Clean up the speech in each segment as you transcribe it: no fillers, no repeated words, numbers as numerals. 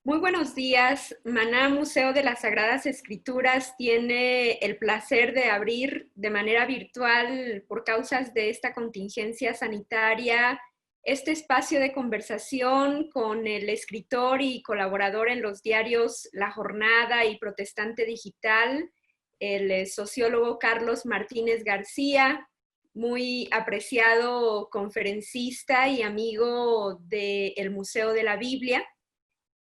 Muy buenos días. Maná Museo de las Sagradas Escrituras tiene el placer de abrir de manera virtual, por causas de esta contingencia sanitaria, este espacio de conversación con el escritor y colaborador en los diarios La Jornada y Protestante Digital, el sociólogo Carlos Martínez García, muy apreciado conferencista y amigo del Museo de la Biblia,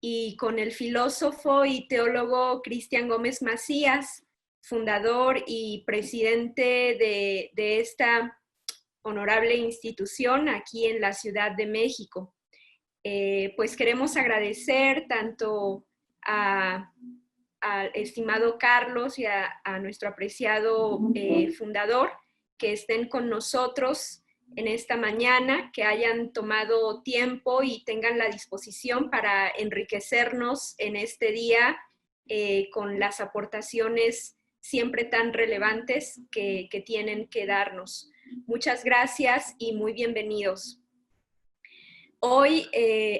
y con el filósofo y teólogo Cristian Gómez Macías, fundador y presidente de esta honorable institución aquí en la Ciudad de México. Pues queremos agradecer tanto al estimado Carlos y a nuestro apreciado fundador que estén con nosotros en esta mañana, que hayan tomado tiempo y tengan la disposición para enriquecernos en este día con las aportaciones siempre tan relevantes que tienen que darnos. Muchas gracias y muy bienvenidos. Hoy,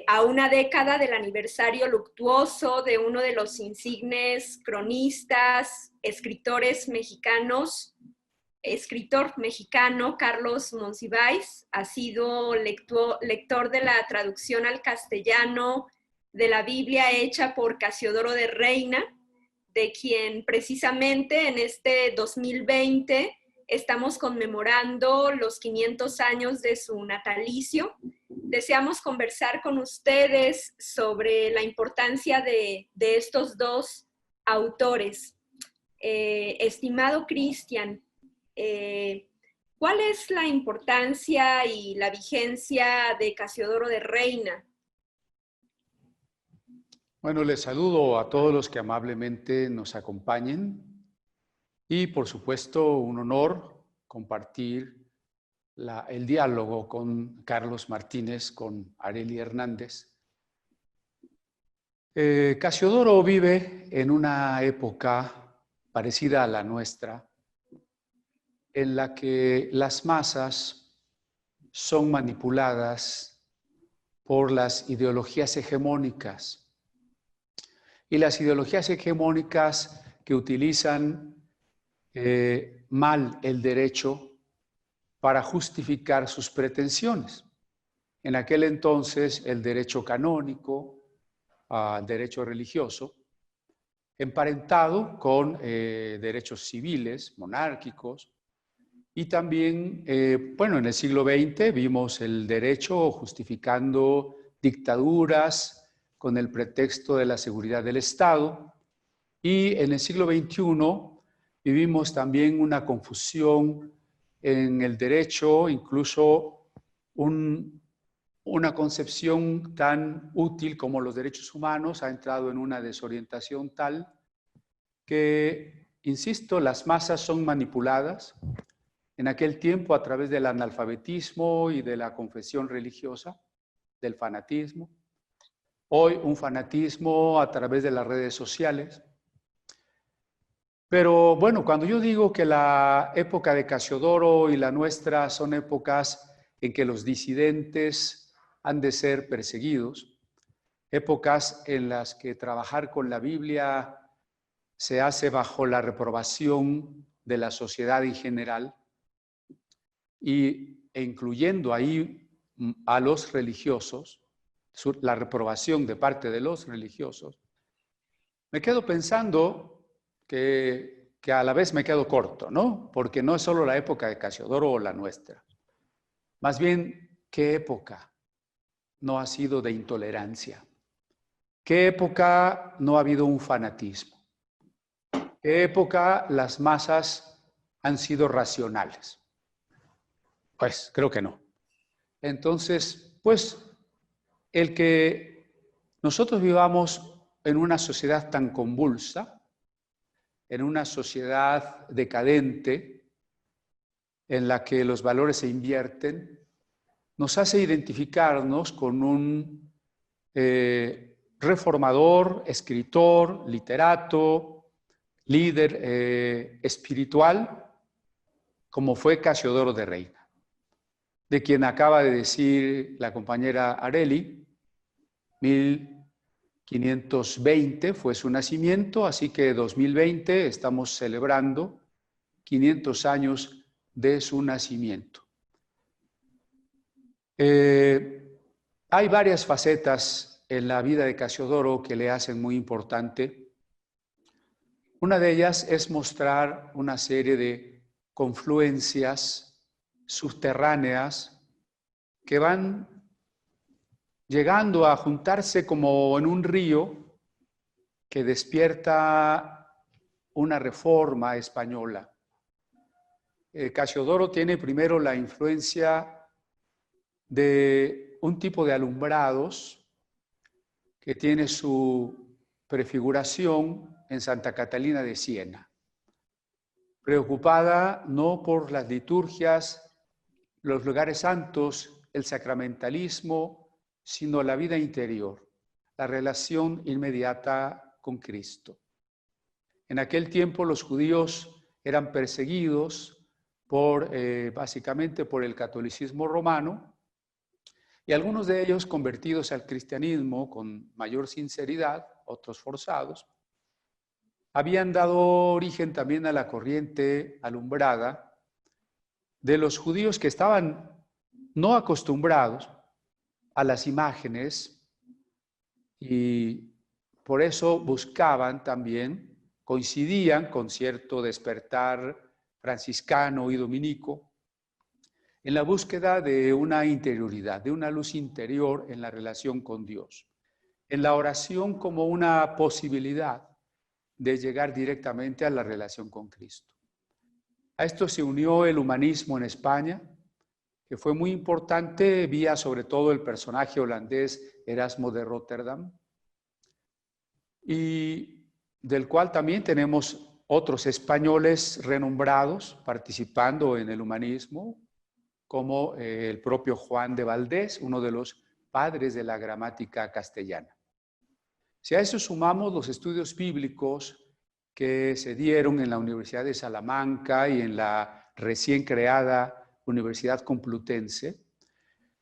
a una década del aniversario luctuoso de uno de los insignes cronistas, escritores mexicanos, escritor mexicano, Carlos Monsiváis, ha sido lector de la traducción al castellano de la Biblia hecha por Casiodoro de Reina, de quien precisamente en este 2020 estamos conmemorando los 500 años de su natalicio. Deseamos conversar con ustedes sobre la importancia de estos dos autores. Estimado Cristian, ¿cuál es la importancia y la vigencia de Casiodoro de Reina? Bueno, les saludo a todos los que amablemente nos acompañen y, por supuesto, un honor compartir el diálogo con Carlos Martínez, con Arely Hernández. Casiodoro vive en una época parecida a la nuestra, en la que las masas son manipuladas por las ideologías hegemónicas. Y las ideologías hegemónicas que utilizan mal el derecho para justificar sus pretensiones. En aquel entonces, el derecho canónico, el derecho religioso, emparentado con derechos civiles, monárquicos, y también, en el siglo XX vimos el derecho justificando dictaduras con el pretexto de la seguridad del Estado, y en el siglo XXI vivimos también una confusión en el derecho, incluso una concepción tan útil como los derechos humanos ha entrado en una desorientación tal que, insisto, las masas son manipuladas en aquel tiempo a través del analfabetismo y de la confesión religiosa, del fanatismo. Hoy un fanatismo a través de las redes sociales. Pero bueno, cuando yo digo que la época de Casiodoro y la nuestra son épocas en que los disidentes han de ser perseguidos, épocas en las que trabajar con la Biblia se hace bajo la reprobación de la sociedad en general, e incluyendo ahí a los religiosos, la reprobación de parte de los religiosos, me quedo pensando que a la vez me quedo corto, ¿no? Porque no es solo la época de Casiodoro o la nuestra. Más bien, ¿qué época no ha sido de intolerancia? ¿Qué época no ha habido un fanatismo? ¿Qué época las masas han sido racionales? Pues creo que no. Entonces, pues el que nosotros vivamos en una sociedad tan convulsa, en una sociedad decadente, en la que los valores se invierten, nos hace identificarnos con un reformador, escritor, literato, líder espiritual, como fue Casiodoro de Reina, de quien acaba de decir la compañera Arely, 520 fue su nacimiento, así que 2020 estamos celebrando 500 años de su nacimiento. Hay varias facetas en la vida de Casiodoro que le hacen muy importante. Una de ellas es mostrar una serie de confluencias subterráneas que van llegando a juntarse como en un río que despierta una reforma española. Casiodoro tiene primero la influencia de un tipo de alumbrados que tiene su prefiguración en Santa Catalina de Siena, preocupada no por las liturgias, los lugares santos, el sacramentalismo, sino la vida interior, la relación inmediata con Cristo. En aquel tiempo los judíos eran perseguidos básicamente por el catolicismo romano, y algunos de ellos convertidos al cristianismo con mayor sinceridad, otros forzados, habían dado origen también a la corriente alumbrada de los judíos que estaban no acostumbrados a las imágenes y por eso buscaban también, coincidían con cierto despertar franciscano y dominico, en la búsqueda de una interioridad, de una luz interior en la relación con Dios, en la oración como una posibilidad de llegar directamente a la relación con Cristo. A esto se unió el humanismo en España, que fue muy importante vía sobre todo el personaje holandés Erasmo de Rotterdam, y del cual también tenemos otros españoles renombrados participando en el humanismo, como el propio Juan de Valdés, uno de los padres de la gramática castellana. Si a eso sumamos los estudios bíblicos que se dieron en la Universidad de Salamanca y en la recién creada Universidad Complutense,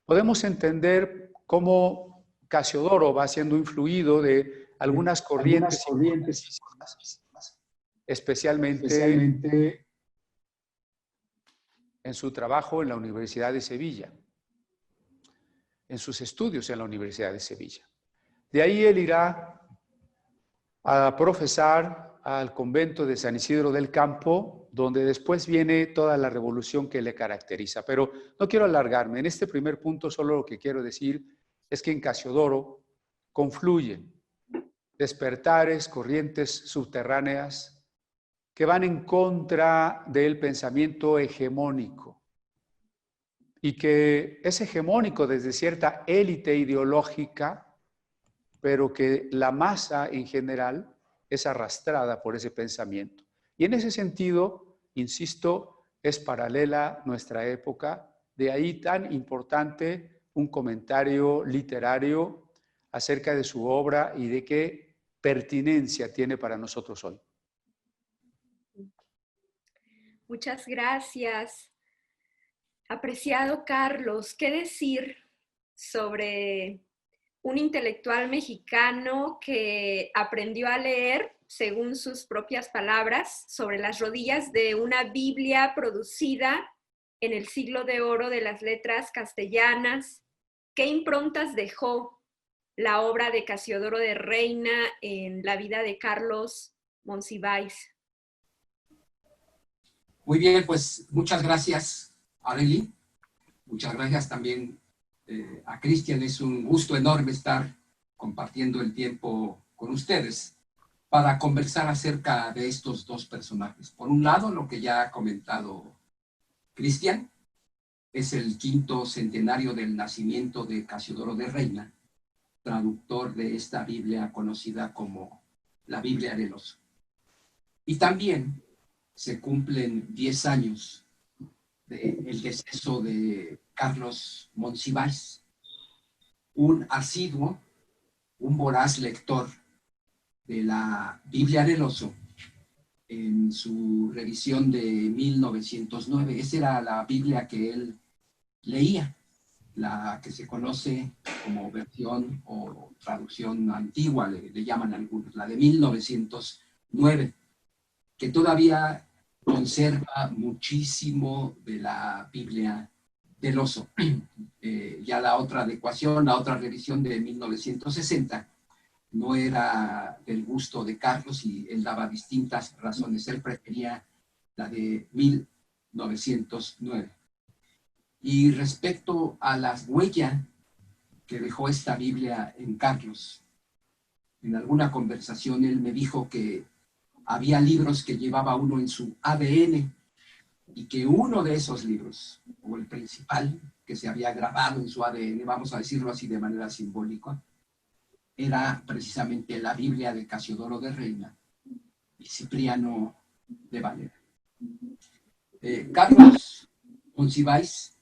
podemos entender cómo Casiodoro va siendo influido de algunas corrientes especialmente en su trabajo en la Universidad de Sevilla, en sus estudios en la Universidad de Sevilla. De ahí él irá a profesar al convento de San Isidro del Campo, donde después viene toda la revolución que le caracteriza. Pero no quiero alargarme. En este primer punto solo lo que quiero decir es que en Casiodoro confluyen despertares, corrientes subterráneas que van en contra del pensamiento hegemónico y que es hegemónico desde cierta élite ideológica, pero que la masa en general es arrastrada por ese pensamiento. Y en ese sentido, insisto, es paralela nuestra época, de ahí tan importante un comentario literario acerca de su obra y de qué pertinencia tiene para nosotros hoy. Muchas gracias. Apreciado Carlos, ¿qué decir sobre un intelectual mexicano que aprendió a leer, según sus propias palabras, sobre las rodillas de una Biblia producida en el siglo de oro de las letras castellanas? ¿Qué improntas dejó la obra de Casiodoro de Reina en la vida de Carlos Monsiváis? Muy bien, pues muchas gracias, Arely. Muchas gracias también a Cristian. Es un gusto enorme estar compartiendo el tiempo con ustedes para conversar acerca de estos dos personajes. Por un lado, lo que ya ha comentado Cristian, es el 5º centenario del nacimiento de Casiodoro de Reina, traductor de esta Biblia conocida como la Biblia del Oso. Y también se cumplen 10 años del deceso de Carlos Monsiváis, un asiduo, un voraz lector de la Biblia del Oso en su revisión de 1909. Esa era la Biblia que él leía. la que se conoce como versión o traducción antigua, le llaman algunos, la de 1909, que todavía conserva muchísimo de la Biblia del Oso. Ya la otra adecuación, la otra revisión de 1960, no era del gusto de Carlos y él daba distintas razones. Él prefería la de 1909. Y respecto a las huellas que dejó esta Biblia en Carlos, en alguna conversación él me dijo que había libros que llevaba uno en su ADN y que uno de esos libros, o el principal que se había grabado en su ADN, vamos a decirlo así de manera simbólica, era precisamente la Biblia de Casiodoro de Reina y Cipriano de Valera. Carlos Monsiváis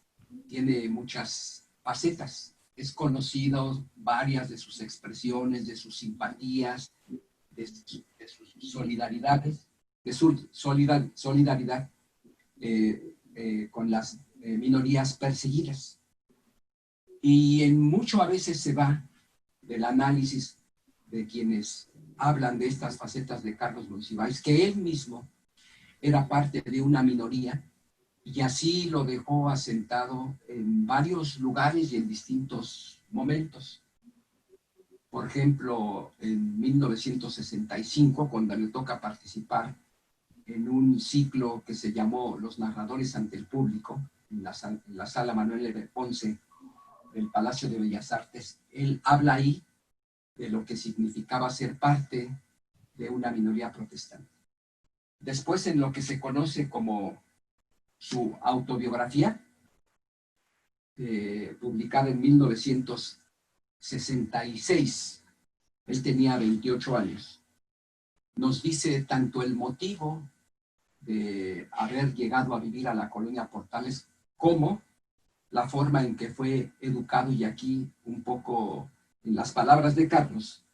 tiene muchas facetas. Es conocido varias de sus expresiones, de sus simpatías, de sus solidaridades, de su solidaridad con las minorías perseguidas. Y en mucho a veces se va del análisis de quienes hablan de estas facetas de Carlos Monsiváis, que él mismo era parte de una minoría y así lo dejó asentado en varios lugares y en distintos momentos. Por ejemplo, en 1965, cuando le toca participar en un ciclo que se llamó Los narradores ante el público, en la sala Manuel L. Ponce del Palacio de Bellas Artes, él habla ahí de lo que significaba ser parte de una minoría protestante. Después, en lo que se conoce como su autobiografía, publicada en 1966, él tenía 28 años, nos dice tanto el motivo de haber llegado a vivir a la colonia Portales como la forma en que fue educado, y aquí un poco en las palabras de Carlos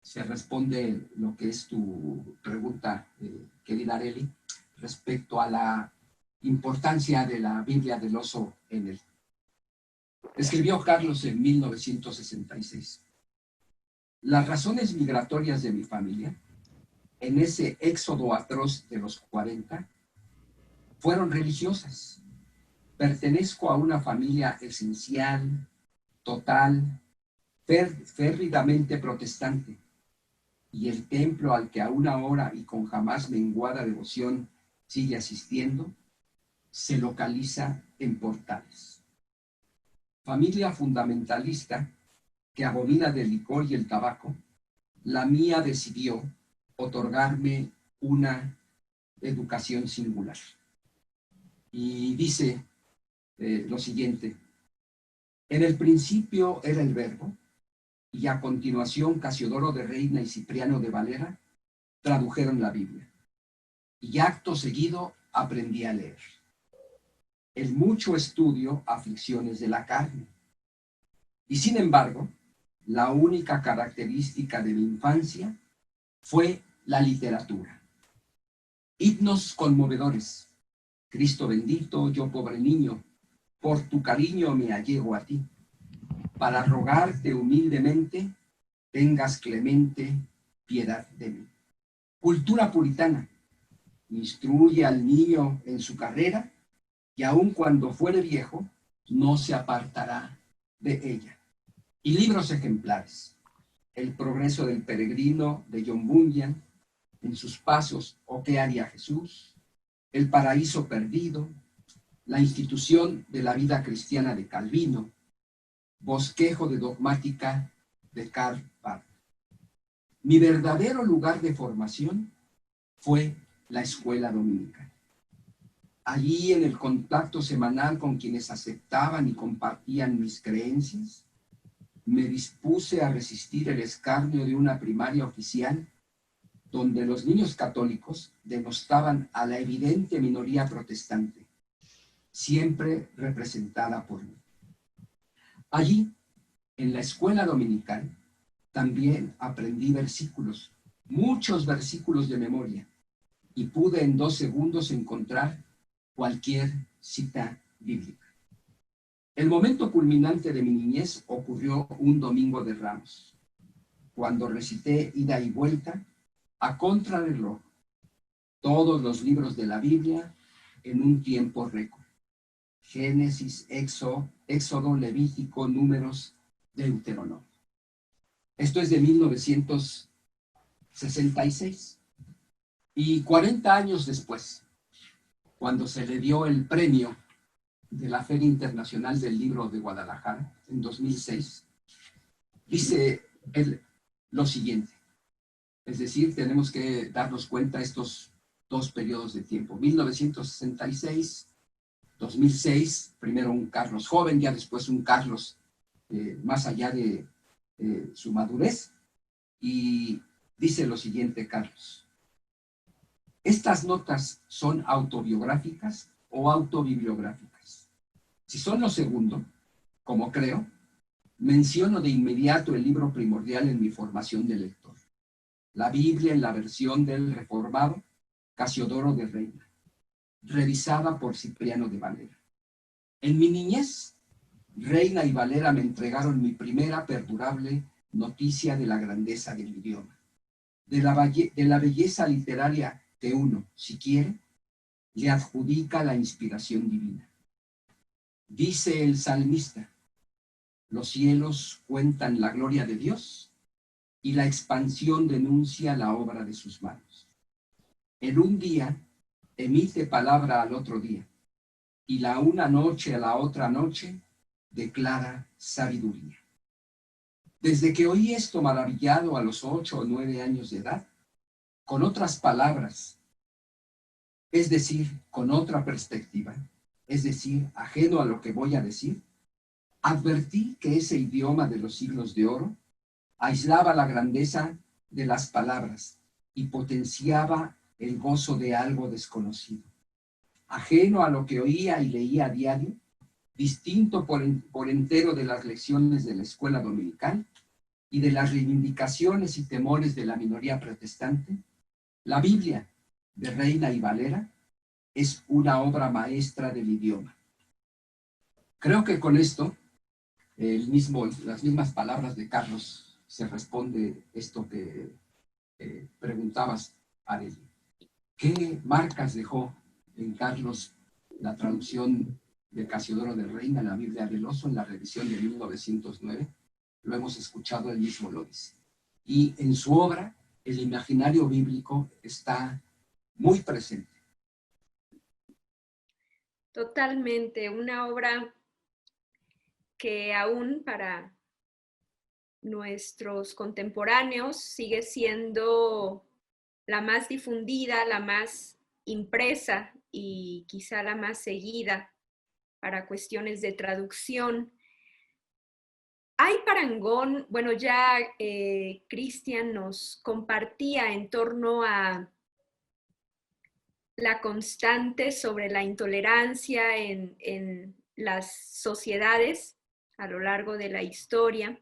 se responde lo que es tu pregunta, querida Arely, respecto a la importancia de la Biblia del Oso en él. Escribió Carlos en 1966. Las razones migratorias de mi familia, en ese éxodo atroz de los 40, fueron religiosas. Pertenezco a una familia esencial, total, férridamente protestante, y el templo al que aún ahora y con jamás menguada devoción sigue asistiendo, se localiza en Portales. Familia fundamentalista que abomina del licor y el tabaco, la mía decidió otorgarme una educación singular. Y dice lo siguiente: en el principio era el verbo, y a continuación Casiodoro de Reina y Cipriano de Valera tradujeron la Biblia. Y acto seguido aprendí a leer. El mucho estudio, aflicciones de la carne. Y sin embargo, la única característica de mi infancia fue la literatura. Himnos conmovedores. Cristo bendito, yo pobre niño, por tu cariño me allego a ti, para rogarte humildemente, tengas clemente piedad de mí. Cultura puritana. Instruye al niño en su carrera, y aun cuando fuere viejo, no se apartará de ella. Y libros ejemplares. El progreso del peregrino de John Bunyan, En sus pasos, o qué haría Jesús, El paraíso perdido, La institución de la vida cristiana de Calvino, Bosquejo de dogmática de Karl Barth. Mi verdadero lugar de formación fue la escuela dominical. Allí, en el contacto semanal con quienes aceptaban y compartían mis creencias, me dispuse a resistir el escarnio de una primaria oficial donde los niños católicos denostaban a la evidente minoría protestante, siempre representada por mí. Allí, en la escuela dominical, también aprendí versículos, muchos versículos de memoria, y pude en 2 segundos encontrar cualquier cita bíblica. El momento culminante de mi niñez ocurrió un domingo de Ramos, cuando recité ida y vuelta a contrarreloj todos los libros de la Biblia en un tiempo récord. Génesis, Éxodo, Levítico, Números, Deuteronomio. Esto es de 1966. Y 40 años después, cuando se le dio el premio de la Feria Internacional del Libro de Guadalajara, en 2006, dice él lo siguiente. Es decir, tenemos que darnos cuenta estos dos periodos de tiempo. 1966, 2006, primero un Carlos joven, ya después un Carlos más allá de su madurez. Y dice lo siguiente, Carlos. ¿Estas notas son autobiográficas o autobibliográficas? Si son lo segundo, como creo, menciono de inmediato el libro primordial en mi formación de lector. La Biblia en la versión del reformado Casiodoro de Reina, revisada por Cipriano de Valera. En mi niñez, Reina y Valera me entregaron mi primera perdurable noticia de la grandeza del idioma, de la belleza literaria que uno, si quiere, le adjudica la inspiración divina. Dice el salmista, los cielos cuentan la gloria de Dios y la expansión denuncia la obra de sus manos. En un día emite palabra al otro día, y la una noche a la otra noche declara sabiduría. Desde que oí esto maravillado a los 8 o 9 años de edad, con otras palabras, es decir, con otra perspectiva, es decir, ajeno a lo que voy a decir, advertí que ese idioma de los siglos de oro aislaba la grandeza de las palabras y potenciaba el gozo de algo desconocido, ajeno a lo que oía y leía a diario, distinto por entero de las lecciones de la escuela dominical y de las reivindicaciones y temores de la minoría protestante. La Biblia de Reina y Valera es una obra maestra del idioma. Creo que con esto, las mismas palabras de Carlos, se responde esto que preguntabas, Arely. ¿Qué marcas dejó en Carlos la traducción de Casiodoro de Reina, la Biblia del Oso, en la revisión de 1909? Lo hemos escuchado, él mismo lo dice. Y en su obra, el imaginario bíblico está muy presente. Totalmente, una obra que aún para nuestros contemporáneos sigue siendo la más difundida, la más impresa y quizá la más seguida para cuestiones de traducción. Hay parangón, bueno, ya Cristian nos compartía en torno a la constante sobre la intolerancia en las sociedades a lo largo de la historia.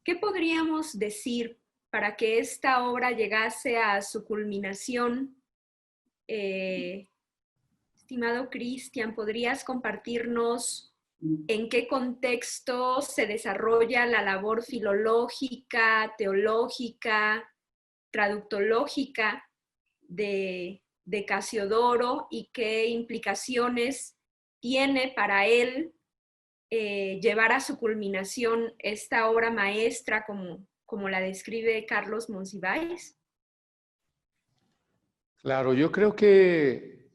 ¿Qué podríamos decir para que esta obra llegase a su culminación? Estimado Cristian, ¿podrías compartirnos en qué contexto se desarrolla la labor filológica, teológica, traductológica de Casiodoro y qué implicaciones tiene para él llevar a su culminación esta obra maestra como la describe Carlos Monsiváis? Claro, yo creo que,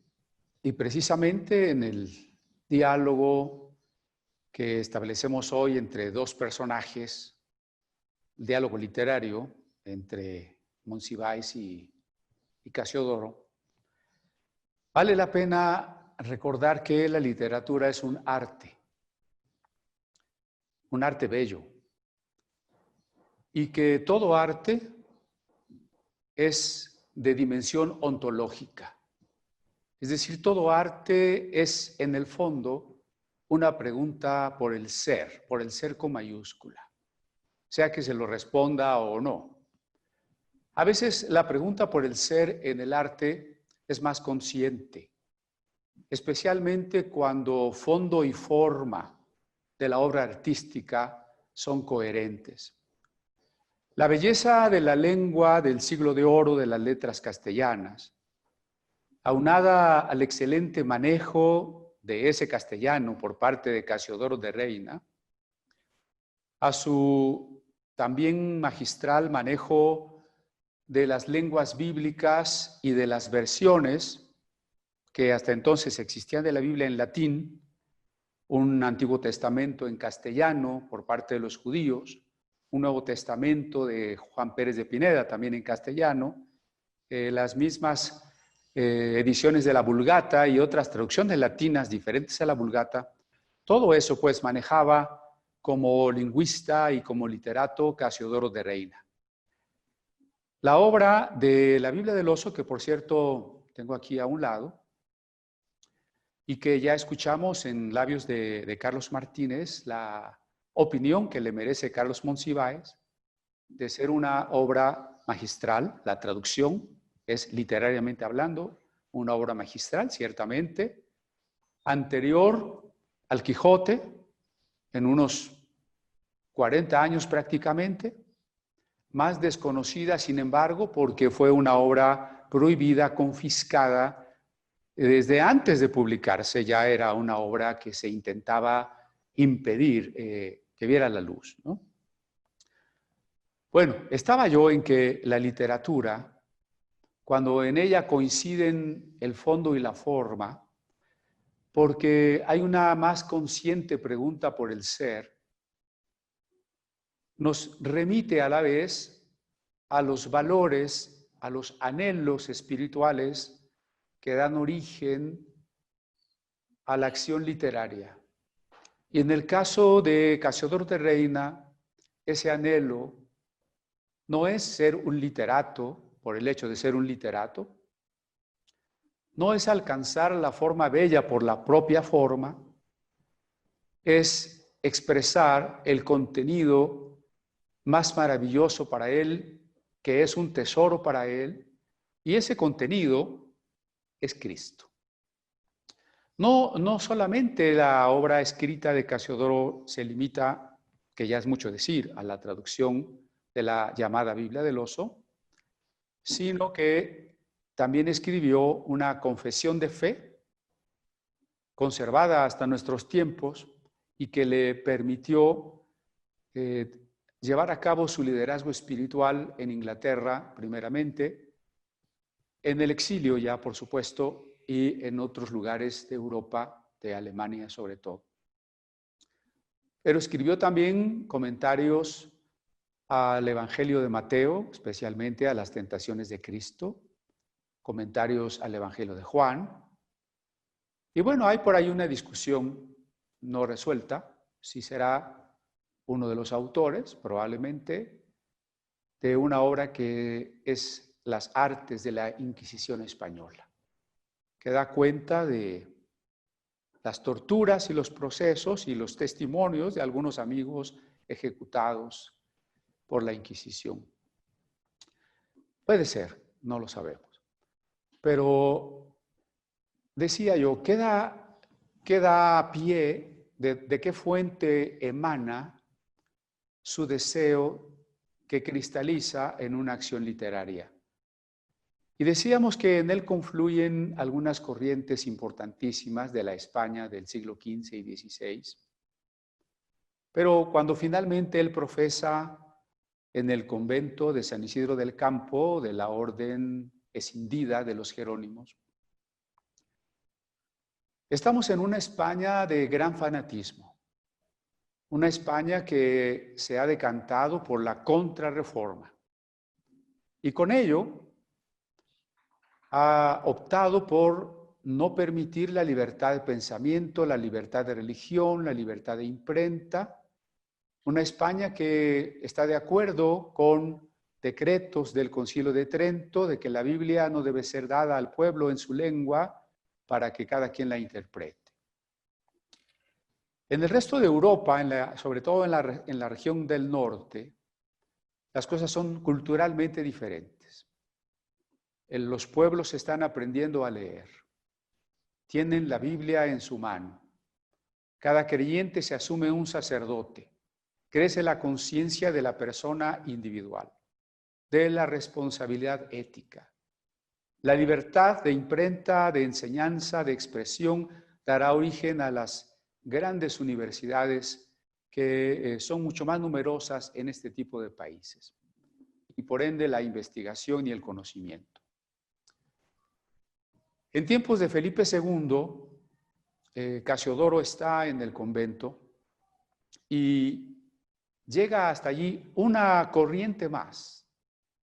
y precisamente en el diálogo que establecemos hoy entre dos personajes, el diálogo literario entre Monsiváis y Casiodoro, vale la pena recordar que la literatura es un arte bello, y que todo arte es de dimensión ontológica. Es decir, todo arte es en el fondo una pregunta por el ser con mayúscula, sea que se lo responda o no. A veces la pregunta por el ser en el arte es más consciente, especialmente cuando fondo y forma de la obra artística son coherentes. La belleza de la lengua del siglo de oro de las letras castellanas, aunada al excelente manejo de ese castellano por parte de Casiodoro de Reina, a su también magistral manejo de las lenguas bíblicas y de las versiones que hasta entonces existían de la Biblia en latín, un Antiguo Testamento en castellano por parte de los judíos, un Nuevo Testamento de Juan Pérez de Pineda también en castellano, las mismas ediciones de la Vulgata y otras traducciones latinas diferentes a la Vulgata. Todo eso pues manejaba como lingüista y como literato Casiodoro de Reina. La obra de la Biblia del Oso, que por cierto tengo aquí a un lado, y que ya escuchamos en labios de Carlos Martínez, la opinión que le merece Carlos Monsiváis de ser una obra magistral. La traducción es, literariamente hablando, una obra magistral, ciertamente, anterior al Quijote, en unos 40 años prácticamente, más desconocida, sin embargo, porque fue una obra prohibida, confiscada. Desde antes de publicarse ya era una obra que se intentaba impedir que viera la luz, ¿no? Bueno, estaba yo en que la literatura, cuando en ella coinciden el fondo y la forma, porque hay una más consciente pregunta por el ser, nos remite a la vez a los valores, a los anhelos espirituales que dan origen a la acción literaria. Y en el caso de Casiodoro de Reina, ese anhelo no es ser un literato por el hecho de ser un literato, no es alcanzar la forma bella por la propia forma, es expresar el contenido más maravilloso para él, que es un tesoro para él, y ese contenido es Cristo. No solamente la obra escrita de Casiodoro se limita, que ya es mucho decir, a la traducción de la llamada Biblia del Oso, sino que también escribió una confesión de fe, conservada hasta nuestros tiempos, y que le permitió llevar a cabo su liderazgo espiritual en Inglaterra, primeramente, en el exilio ya, por supuesto, y en otros lugares de Europa, de Alemania sobre todo. Pero escribió también comentarios al Evangelio de Mateo, especialmente a las tentaciones de Cristo, comentarios al Evangelio de Juan. Y bueno, hay por ahí una discusión no resuelta, si será uno de los autores, probablemente, de una obra que es Las Artes de la Inquisición Española, que da cuenta de las torturas y los procesos y los testimonios de algunos amigos ejecutados por la Inquisición. Puede ser, no lo sabemos. Pero decía yo, queda a pie de qué fuente emana su deseo que cristaliza en una acción literaria. Y decíamos que en él confluyen algunas corrientes importantísimas de la España del siglo XV y XVI. Pero cuando finalmente él profesa en el convento de San Isidro del Campo, de la orden escindida de los Jerónimos, estamos en una España de gran fanatismo, una España que se ha decantado por la contrarreforma. Y con ello ha optado por no permitir la libertad de pensamiento, la libertad de religión, la libertad de imprenta. Una España que está de acuerdo con decretos del Concilio de Trento de que la Biblia no debe ser dada al pueblo en su lengua para que cada quien la interprete. En el resto de Europa, sobre todo en la región del norte, las cosas son culturalmente diferentes. Los pueblos están aprendiendo a leer. tienen la Biblia en su mano. Cada creyente se asume un sacerdote. Crece la conciencia de la persona individual, de la responsabilidad ética. La libertad de imprenta, de enseñanza, de expresión dará origen a las grandes universidades que son mucho más numerosas en este tipo de países. Y por ende la investigación y el conocimiento. En tiempos de Felipe II, Casiodoro está en el convento y llega hasta allí una corriente más,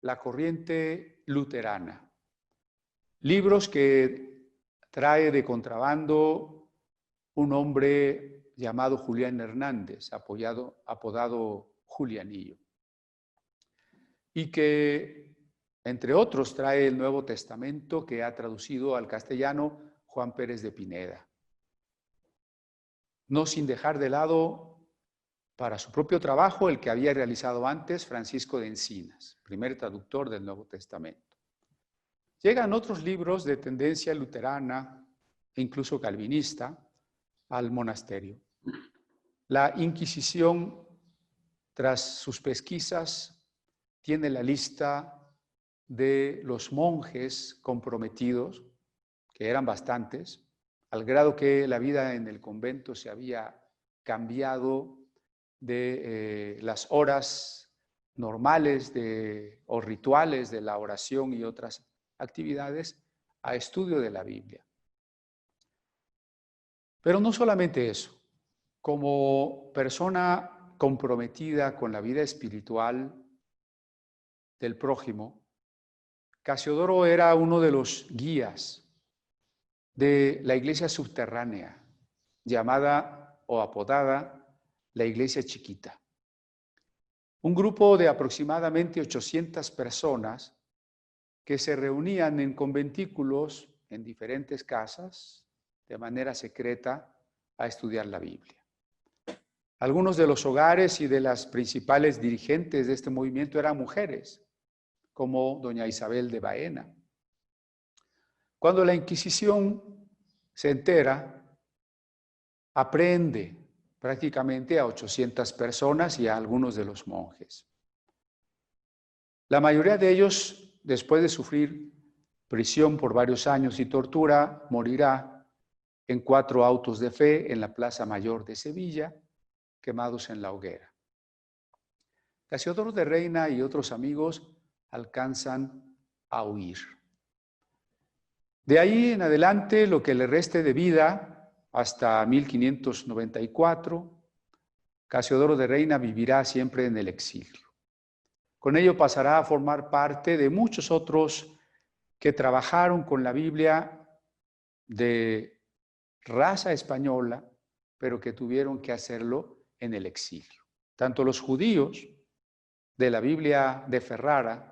la corriente luterana. Libros que trae de contrabando un hombre llamado Julián Hernández, apodado Julianillo, y que, entre otros, trae el Nuevo Testamento que ha traducido al castellano Juan Pérez de Pineda. No sin dejar de lado para su propio trabajo el que había realizado antes Francisco de Encinas, primer traductor del Nuevo Testamento. Llegan otros libros de tendencia luterana e incluso calvinista al monasterio. La Inquisición, tras sus pesquisas, tiene la lista de los monjes comprometidos, que eran bastantes, al grado que la vida en el convento se había cambiado de las horas normales o rituales de la oración y otras actividades a estudio de la Biblia. Pero no solamente eso, como persona comprometida con la vida espiritual del prójimo, Casiodoro era uno de los guías de la iglesia subterránea, llamada o apodada la Iglesia Chiquita. Un grupo de aproximadamente 800 personas que se reunían en conventículos en diferentes casas de manera secreta a estudiar la Biblia. Algunos de los hogares y de las principales dirigentes de este movimiento eran mujeres, como doña Isabel de Baena. Cuando la Inquisición se entera, aprehende prácticamente a 800 personas y a algunos de los monjes. La mayoría de ellos, después de sufrir prisión por varios años y tortura, morirá en 4 autos de fe en la Plaza Mayor de Sevilla, quemados en la hoguera. Casiodoro de Reina y otros amigos alcanzan a huir. De ahí en adelante, lo que le reste de vida, hasta 1594, Casiodoro de Reina vivirá siempre en el exilio. Con ello pasará a formar parte de muchos otros que trabajaron con la Biblia de raza española, pero que tuvieron que hacerlo en el exilio. Tanto los judíos de la Biblia de Ferrara,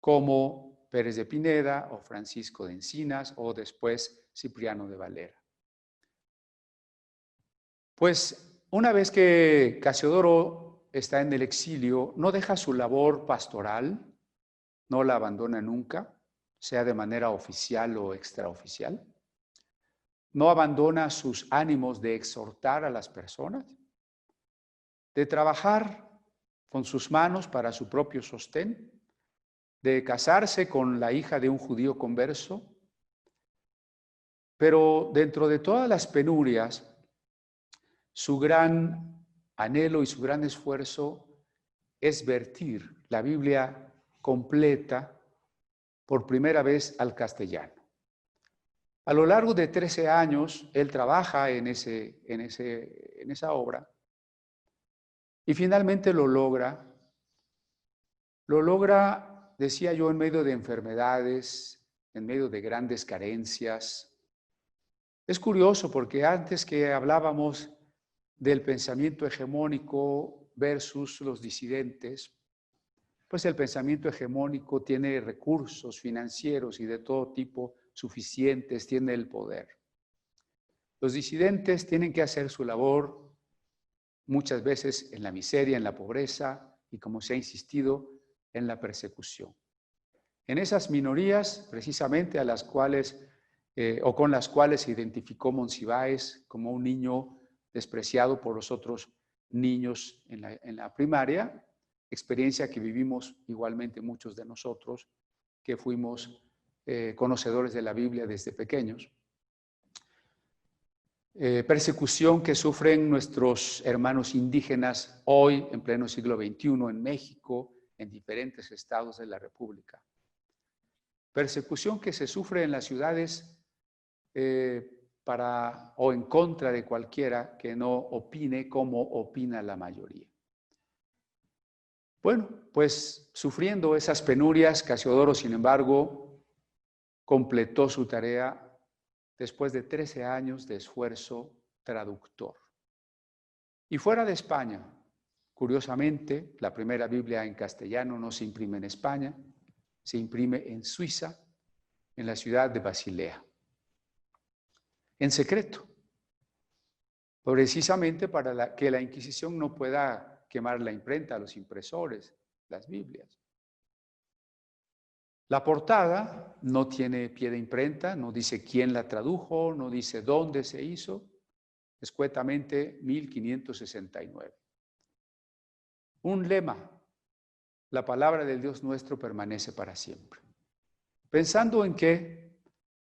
como Pérez de Pineda o Francisco de Encinas o después Cipriano de Valera. Pues una vez que Casiodoro está en el exilio, no deja su labor pastoral, no la abandona nunca, sea de manera oficial o extraoficial. No abandona sus ánimos de exhortar a las personas, de trabajar con sus manos para su propio sostén, de casarse con la hija de un judío converso. Pero dentro de todas las penurias, su gran anhelo y su gran esfuerzo es vertir la Biblia completa por primera vez al castellano. A lo largo de 13 años, él trabaja en esa obra y finalmente lo logra. Lo logra, decía yo, en medio de enfermedades, en medio de grandes carencias. Es curioso porque antes que hablábamos del pensamiento hegemónico versus los disidentes, pues el pensamiento hegemónico tiene recursos financieros y de todo tipo suficientes, tiene el poder. Los disidentes tienen que hacer su labor muchas veces en la miseria, en la pobreza y, como se ha insistido, en la persecución. En esas minorías, precisamente a las cuales o con las cuales se identificó Monsiváis como un niño despreciado por los otros niños en la primaria, experiencia que vivimos igualmente muchos de nosotros que fuimos conocedores de la Biblia desde pequeños. Persecución que sufren nuestros hermanos indígenas hoy, en pleno siglo XXI, en México, en diferentes estados de la República. Persecución que se sufre en las ciudades para o en contra de cualquiera que no opine como opina la mayoría. Bueno, pues sufriendo esas penurias, Casiodoro, sin embargo, completó su tarea después de 13 años de esfuerzo traductor. Y fuera de España, curiosamente, la primera Biblia en castellano no se imprime en España, se imprime en Suiza, en la ciudad de Basilea, en secreto, precisamente para que la Inquisición no pueda quemar la imprenta, los impresores, las Biblias. La portada no tiene pie de imprenta, no dice quién la tradujo, no dice dónde se hizo, escuetamente 1569. Un lema: la palabra del Dios nuestro permanece para siempre. Pensando en que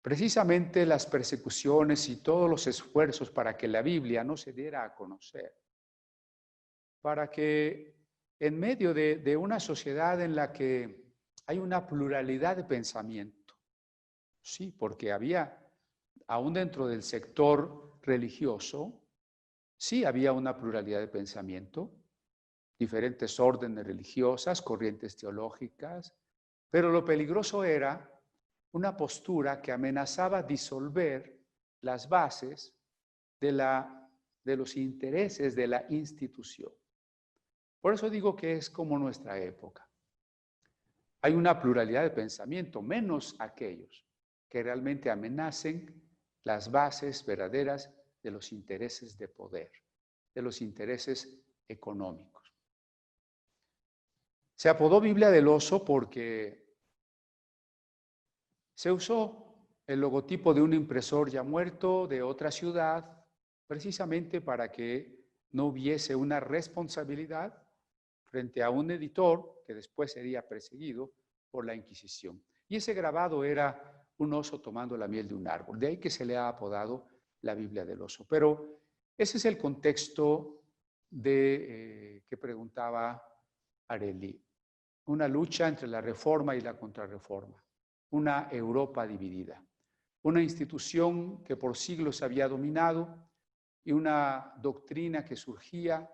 precisamente las persecuciones y todos los esfuerzos para que la Biblia no se diera a conocer, para que en medio de una sociedad en la que hay una pluralidad de pensamiento, sí, porque había, aún dentro del sector religioso, sí había una pluralidad de pensamiento, diferentes órdenes religiosas, corrientes teológicas, pero lo peligroso era una postura que amenazaba disolver las bases de los intereses de la institución. Por eso digo que es como nuestra época. Hay una pluralidad de pensamiento, menos aquellos que realmente amenacen las bases verdaderas de los intereses de poder, de los intereses económicos. Se apodó Biblia del Oso porque se usó el logotipo de un impresor ya muerto de otra ciudad, precisamente para que no hubiese una responsabilidad frente a un editor que después sería perseguido por la Inquisición. Y ese grabado era un oso tomando la miel de un árbol. De ahí que se le ha apodado la Biblia del Oso. Pero ese es el contexto que preguntaba Areli. Una lucha entre la reforma y la contrarreforma. Una Europa dividida. Una institución que por siglos había dominado y una doctrina que surgía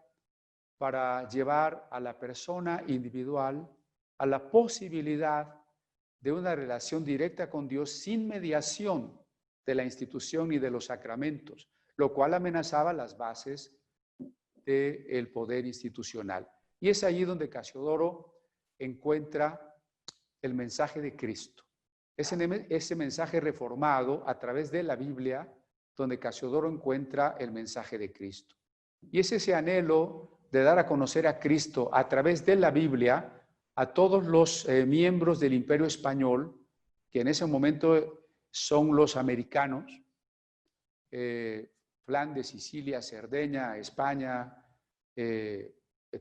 para llevar a la persona individual a la posibilidad de una relación directa con Dios sin mediación de la institución y de los sacramentos, lo cual amenazaba las bases del poder institucional. Y es allí donde Casiodoro encuentra el mensaje de Cristo. Ese mensaje reformado a través de la Biblia, donde Casiodoro encuentra el mensaje de Cristo. Y es ese anhelo de dar a conocer a Cristo a través de la Biblia a todos los miembros del Imperio Español, que en ese momento son los americanos, Flandes, Sicilia, Cerdeña, España,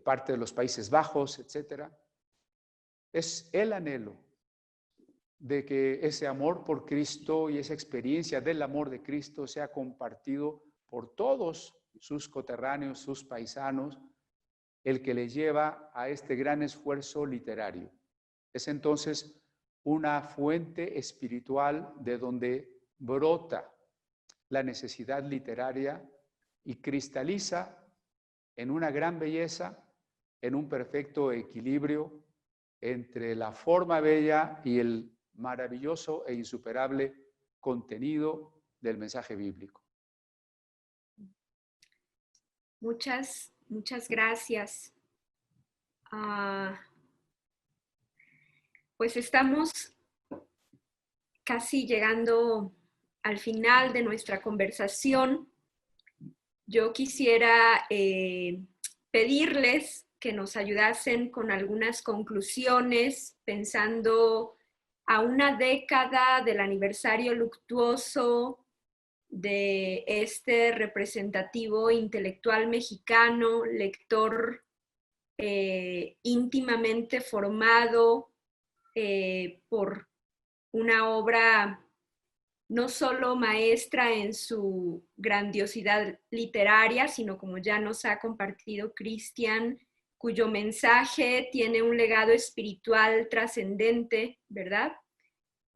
parte de los Países Bajos, etc. Es el anhelo de que ese amor por Cristo y esa experiencia del amor de Cristo sea compartido por todos sus coterráneos, sus paisanos, el que le lleva a este gran esfuerzo literario. Es entonces una fuente espiritual de donde brota la necesidad literaria y cristaliza en una gran belleza, en un perfecto equilibrio entre la forma bella y el maravilloso e insuperable contenido del mensaje bíblico. Muchas gracias. Pues estamos casi llegando al final de nuestra conversación. Yo quisiera pedirles que nos ayudasen con algunas conclusiones, pensando a una década del aniversario luctuoso de este representativo intelectual mexicano, lector íntimamente formado por una obra no solo maestra en su grandiosidad literaria, sino como ya nos ha compartido Cristian, cuyo mensaje tiene un legado espiritual trascendente, ¿verdad?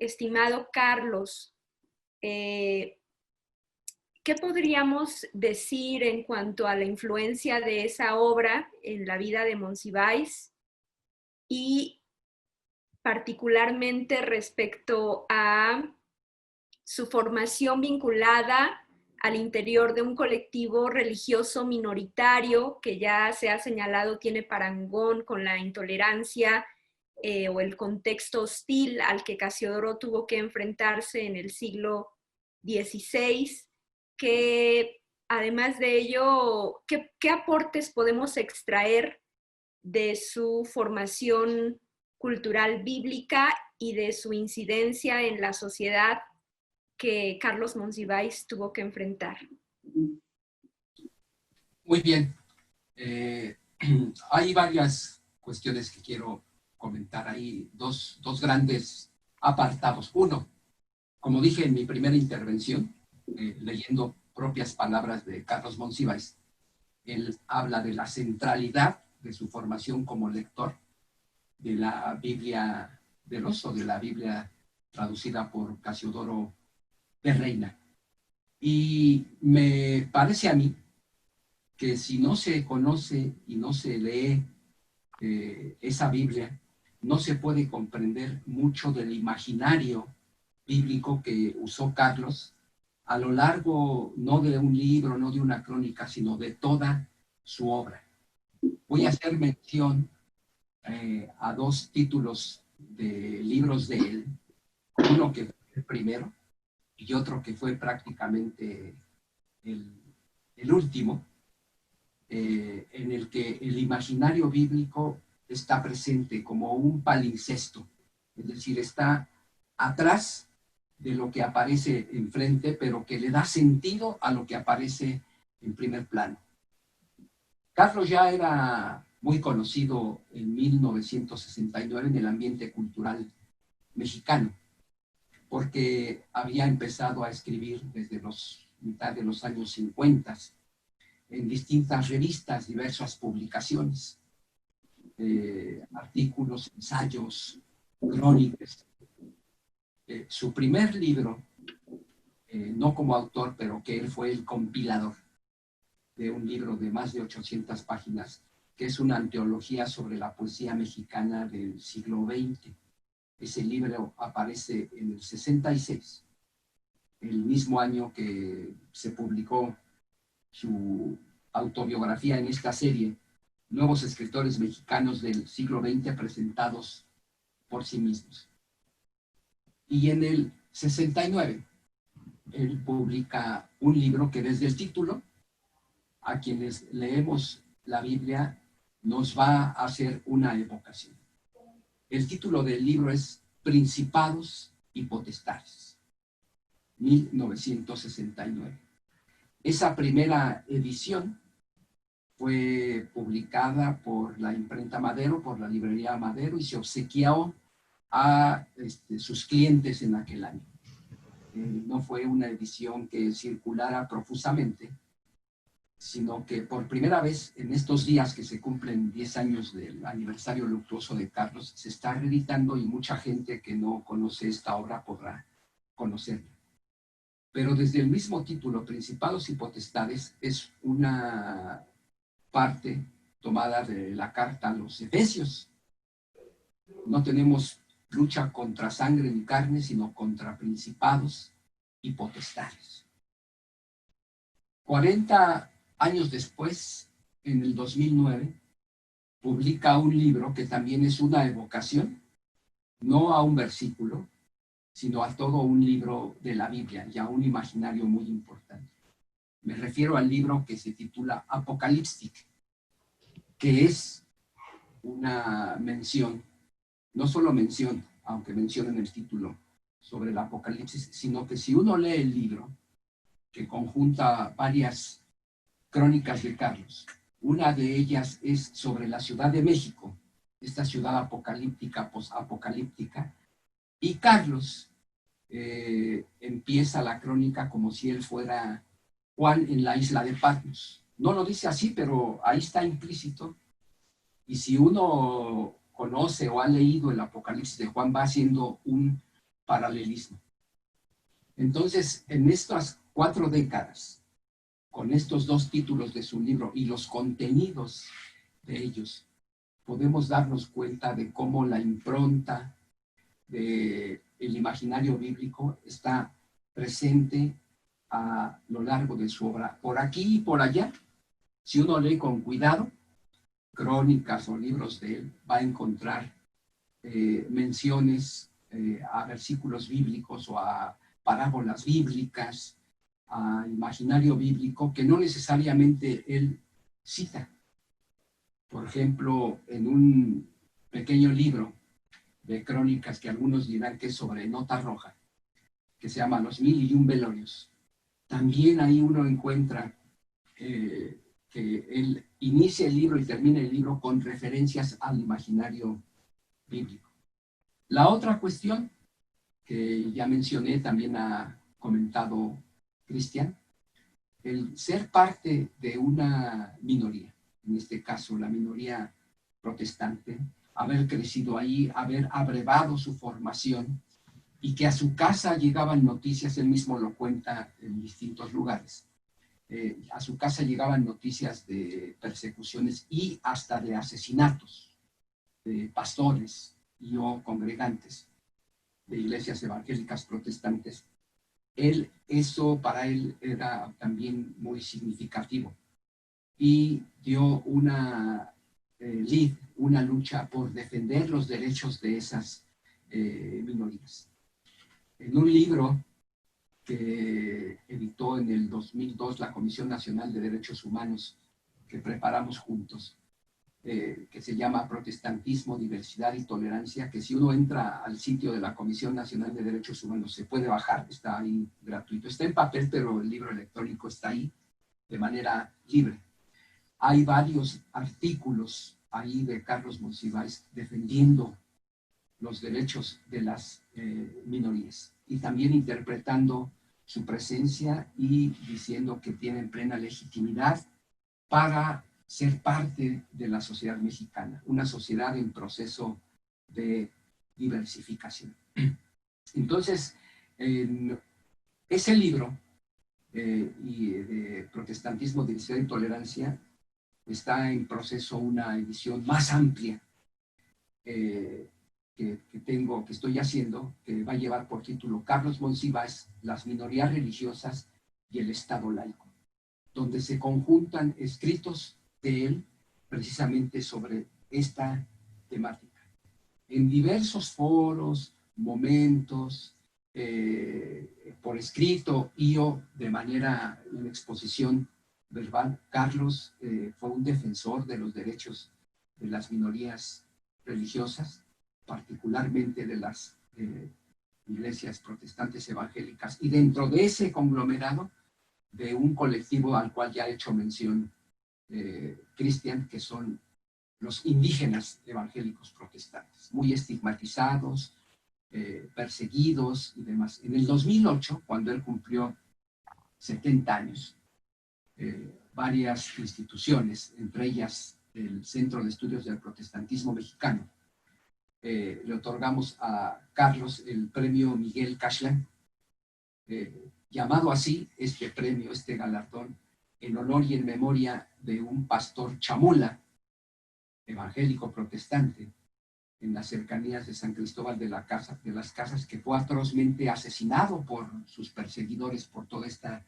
Estimado Carlos, ¿qué podríamos decir en cuanto a la influencia de esa obra en la vida de Monsiváis y particularmente respecto a su formación vinculada al interior de un colectivo religioso minoritario que ya se ha señalado tiene parangón con la intolerancia o el contexto hostil al que Casiodoro tuvo que enfrentarse en el siglo XVI, que además de ello, ¿qué aportes podemos extraer de su formación cultural bíblica y de su incidencia en la sociedad que Carlos Monsiváis tuvo que enfrentar? Muy bien. Hay varias cuestiones que quiero comentar ahí, dos grandes apartados. Uno, como dije en mi primera intervención, leyendo propias palabras de Carlos Monsiváis, él habla de la centralidad de su formación como lector de la Biblia del Oso, de la Biblia traducida por Casiodoro de Reina. Y me parece a mí que si no se conoce y no se lee esa Biblia, no se puede comprender mucho del imaginario bíblico que usó Carlos a lo largo, no de un libro, no de una crónica, sino de toda su obra. Voy a hacer mención a dos títulos de libros de él, uno que fue el primero y otro que fue prácticamente el último, en el que el imaginario bíblico está presente como un palincesto, es decir, está atrás de lo que aparece enfrente, pero que le da sentido a lo que aparece en primer plano. Carlos ya era muy conocido en 1969 en el ambiente cultural mexicano, porque había empezado a escribir desde mitad de los años 50 en distintas revistas, diversas publicaciones, artículos, ensayos, crónicas. Su primer libro, no como autor, pero que él fue el compilador de un libro de más de 800 páginas, que es una antología sobre la poesía mexicana del siglo XX. Ese libro aparece en el 66, el mismo año que se publicó su autobiografía en esta serie, Nuevos Escritores Mexicanos del Siglo XX presentados por sí mismos. Y en el 69, él publica un libro que desde el título, a quienes leemos la Biblia, nos va a hacer una evocación. El título del libro es Principados y Potestades, 1969. Esa primera edición fue publicada por la imprenta Madero, por la librería Madero, y se obsequió a sus clientes en aquel año. No fue una edición que circulara profusamente, sino que por primera vez en estos días que se cumplen 10 años del aniversario luctuoso de Carlos, se está reeditando y mucha gente que no conoce esta obra podrá conocerla. Pero desde el mismo título, Principados y Potestades, es una parte tomada de la carta a los Efesios. No tenemos lucha contra sangre ni carne, sino contra principados y potestades. 40 años después, en el 2009, publica un libro que también es una evocación, no a un versículo, sino a todo un libro de la Biblia y a un imaginario muy importante. Me refiero al libro que se titula Apocalíptic, que es una mención, no solo mención, aunque mencionen el título sobre el Apocalipsis, sino que si uno lee el libro, que conjunta varias crónicas de Carlos, una de ellas es sobre la Ciudad de México, esta ciudad apocalíptica, posapocalíptica, y Carlos empieza la crónica como si él fuera Juan en la isla de Patmos. No lo dice así, pero ahí está implícito. Y si uno conoce o ha leído el Apocalipsis de Juan, va haciendo un paralelismo. Entonces, en estas 4 décadas, con estos 2 títulos de su libro y los contenidos de ellos, podemos darnos cuenta de cómo la impronta del imaginario bíblico está presente a lo largo de su obra, por aquí y por allá. Si uno lee con cuidado crónicas o libros de él, va a encontrar menciones a versículos bíblicos o a parábolas bíblicas, a imaginario bíblico que no necesariamente él cita. Por ejemplo, en un pequeño libro de crónicas que algunos dirán que es sobre nota roja, que se llama Los 1001 velorios, también ahí uno encuentra que él inicia el libro y termina el libro con referencias al imaginario bíblico. La otra cuestión que ya mencioné, también ha comentado Cristian, el ser parte de una minoría, en este caso la minoría protestante, haber crecido ahí, haber abrevado su formación y que a su casa llegaban noticias, él mismo lo cuenta en distintos lugares, a su casa llegaban noticias de persecuciones y hasta de asesinatos de pastores y o congregantes de iglesias evangélicas protestantes. Eso para él era también muy significativo y dio una lucha por defender los derechos de esas minorías. En un libro que editó en el 2002 la Comisión Nacional de Derechos Humanos, que preparamos juntos, que se llama Protestantismo, Diversidad y Tolerancia, que si uno entra al sitio de la Comisión Nacional de Derechos Humanos se puede bajar, está ahí gratuito. Está en papel, pero el libro electrónico está ahí de manera libre. Hay varios artículos ahí de Carlos Monsiváis defendiendo los derechos de las minorías y también interpretando su presencia y diciendo que tienen plena legitimidad para ser parte de la sociedad mexicana, una sociedad en proceso de diversificación. Entonces, ese libro de Protestantismo, Diversidad y Tolerancia está en proceso una edición más amplia que estoy haciendo, que va a llevar por título Carlos Monsiváis, las minorías religiosas y el Estado laico, donde se conjuntan escritos de él precisamente sobre esta temática. En diversos foros, momentos, por escrito y o de manera en exposición verbal, Carlos fue un defensor de los derechos de las minorías religiosas, particularmente de las iglesias protestantes evangélicas, y dentro de ese conglomerado de un colectivo al cual ya ha hecho mención Cristian, que son los indígenas evangélicos protestantes, muy estigmatizados, perseguidos y demás. En el 2008, cuando él cumplió 70 años, varias instituciones, entre ellas el Centro de Estudios del Protestantismo Mexicano, le otorgamos a Carlos el premio Miguel Cashlán, llamado así este premio, este galardón, en honor y en memoria de un pastor chamula, evangélico protestante, en las cercanías de San Cristóbal de las Casas, que fue atrozmente asesinado por sus perseguidores por toda esta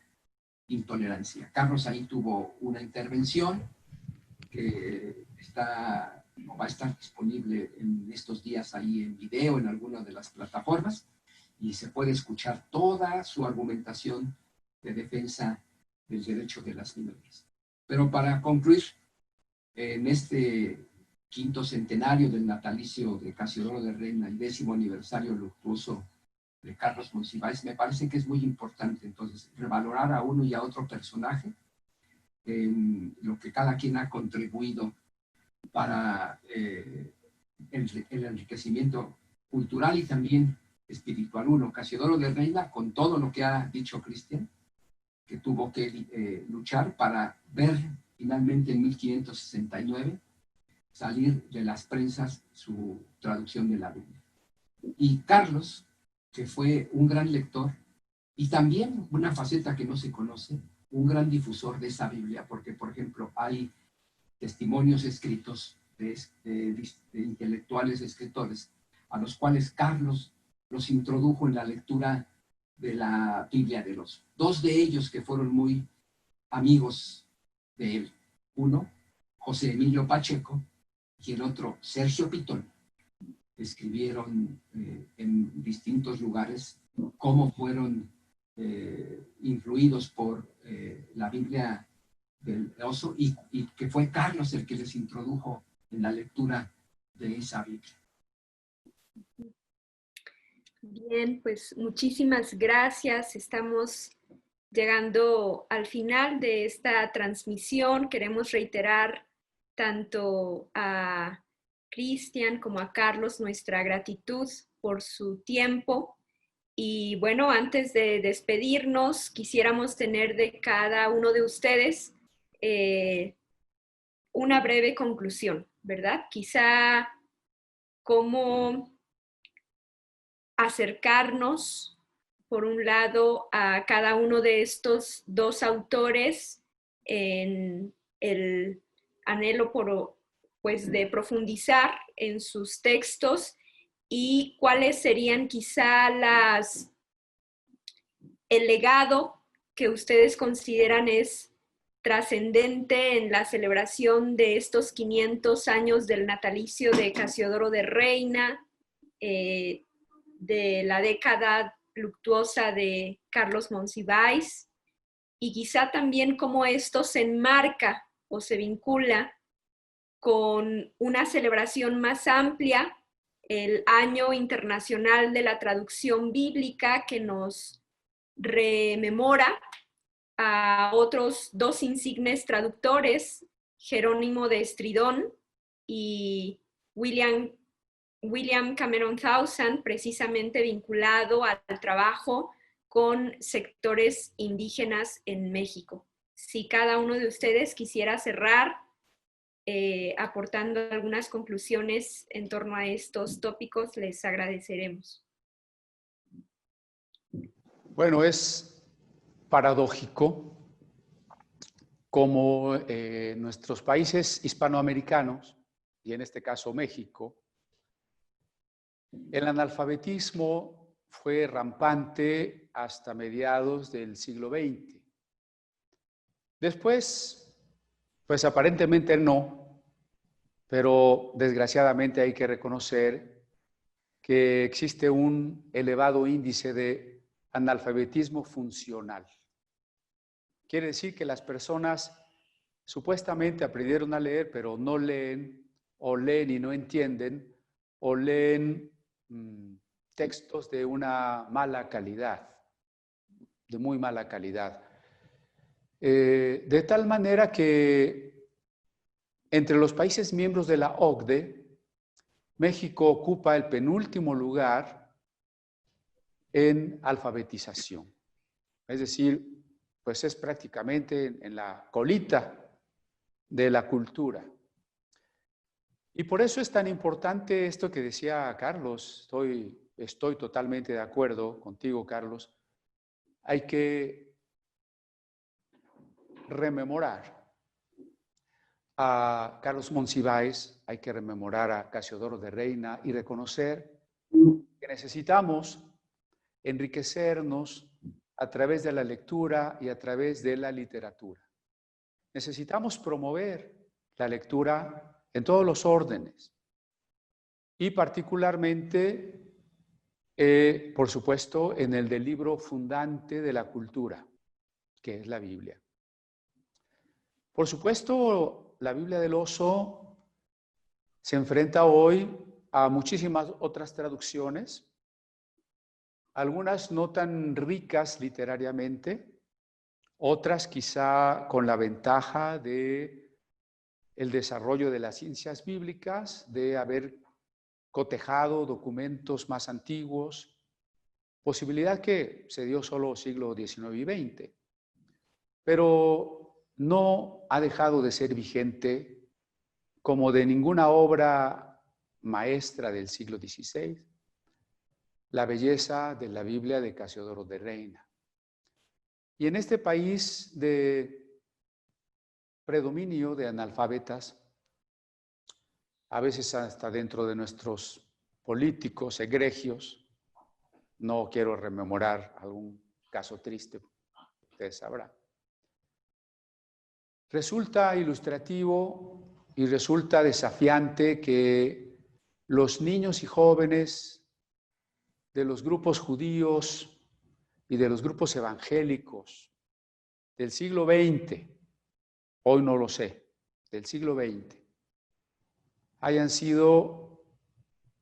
intolerancia. Carlos ahí tuvo una intervención que va a estar disponible en estos días ahí en video en alguna de las plataformas y se puede escuchar toda su argumentación de defensa del derecho de las minorías. Pero para concluir, en este quinto centenario del natalicio de Casiodoro de Reina y 10º aniversario luctuoso de Carlos Monsiváis, me parece que es muy importante entonces revalorar a uno y a otro personaje en lo que cada quien ha contribuido para el enriquecimiento cultural y también espiritual. Uno, Casiodoro de Reina, con todo lo que ha dicho Cristian, que tuvo que luchar para ver finalmente en 1569 salir de las prensas su traducción de la Biblia. Y Carlos, que fue un gran lector y también una faceta que no se conoce, un gran difusor de esa Biblia, porque, por ejemplo, hay testimonios escritos de intelectuales escritores a los cuales Carlos los introdujo en la lectura de la Biblia de los dos de ellos que fueron muy amigos de él. Uno, José Emilio Pacheco, y el otro, Sergio Pitón. Escribieron en distintos lugares cómo fueron influidos por la Biblia del Oso y que fue Carlos el que les introdujo en la lectura de esa Biblia. Bien, pues muchísimas gracias. Estamos llegando al final de esta transmisión. Queremos reiterar tanto a Cristian como a Carlos nuestra gratitud por su tiempo. Y bueno, antes de despedirnos, quisiéramos tener de cada uno de ustedes una breve conclusión, ¿verdad? Quizá cómo acercarnos, por un lado, a cada uno de estos dos autores en el anhelo pues, de profundizar en sus textos y cuáles serían quizá el legado que ustedes consideran es trascendente en la celebración de estos 500 años del natalicio de Casiodoro de Reina, de la década luctuosa de Carlos Monsiváis, y quizá también cómo esto se enmarca o se vincula con una celebración más amplia, el Año Internacional de la Traducción Bíblica, que nos rememora a otros dos insignes traductores, Jerónimo de Estridón y William Cameron Thousand, precisamente vinculado al trabajo con sectores indígenas en México. Si cada uno de ustedes quisiera cerrar aportando algunas conclusiones en torno a estos tópicos, les agradeceremos. Bueno, es paradójico como nuestros países hispanoamericanos, y en este caso México, el analfabetismo fue rampante hasta mediados del siglo XX. Después, pues aparentemente no, pero desgraciadamente hay que reconocer que existe un elevado índice de analfabetismo funcional. Quiere decir que las personas supuestamente aprendieron a leer, pero no leen, o leen y no entienden, o leen textos de una mala calidad, de muy mala calidad. De tal manera que entre los países miembros de la OCDE, México ocupa el penúltimo lugar en alfabetización. Es decir, pues es prácticamente en la colita de la cultura. Y por eso es tan importante esto que decía Carlos. Estoy totalmente de acuerdo contigo, Carlos. Hay que rememorar a Carlos Monsiváis, hay que rememorar a Casiodoro de Reina y reconocer que necesitamos enriquecernos a través de la lectura y a través de la literatura. Necesitamos promover la lectura en todos los órdenes y particularmente, por supuesto, en el del libro fundante de la cultura, que es la Biblia. Por supuesto, la Biblia del Oso se enfrenta hoy a muchísimas otras traducciones, algunas no tan ricas literariamente, otras quizá con la ventaja de el desarrollo de las ciencias bíblicas, de haber cotejado documentos más antiguos, posibilidad que se dio solo siglo XIX y XX, pero no ha dejado de ser vigente como de ninguna obra maestra del siglo XVI, la belleza de la Biblia de Casiodoro de Reina. Y en este país de predominio de analfabetas, a veces hasta dentro de nuestros políticos egregios, no quiero rememorar algún caso triste, ustedes sabrán. Resulta ilustrativo y resulta desafiante que los niños y jóvenes de los grupos judíos y de los grupos evangélicos del siglo XX, hoy no lo sé, del siglo XX, hayan sido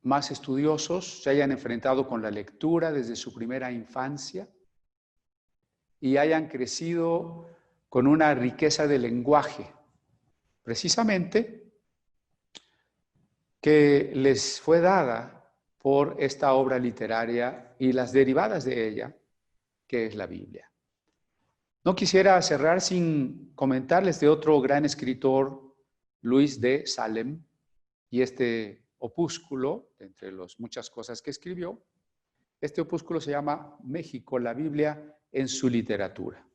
más estudiosos, se hayan enfrentado con la lectura desde su primera infancia y hayan crecido con una riqueza de lenguaje, precisamente que les fue dada por esta obra literaria y las derivadas de ella, que es la Biblia. No quisiera cerrar sin comentarles de otro gran escritor, Luis de Salem, y este opúsculo, entre las muchas cosas que escribió, este opúsculo se llama México, la Biblia en su literatura.